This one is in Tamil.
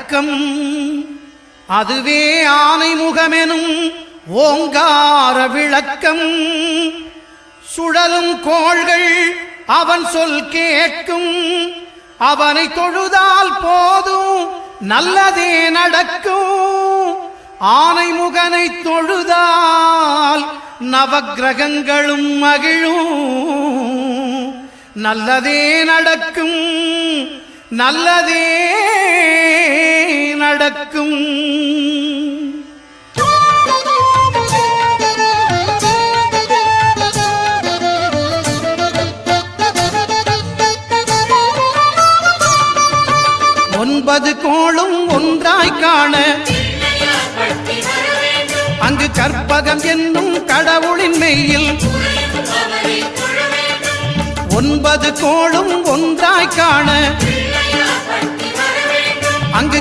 அடக்கம். அதுவே ஆனைமுகமெனும் ஓங்கார விளக்கம். சுழலும் கோள்கள் அவன் சொல் கேட்கும். அவனை தொழுதால் போதும் நல்லதே நடக்கும். ஆனைமுகனை தொழுதால் நவக்கிரகங்களும் மகிழும். நல்லதே நடக்கும், நல்லதே நடக்கும். ஒன்பது கோளும் ஒன்றாய் காண அங்கு கற்பகம் என்னும் கடவுளின் மெய்யில். ஒன்பது கோளும் ஒன்றாய் காண அங்கு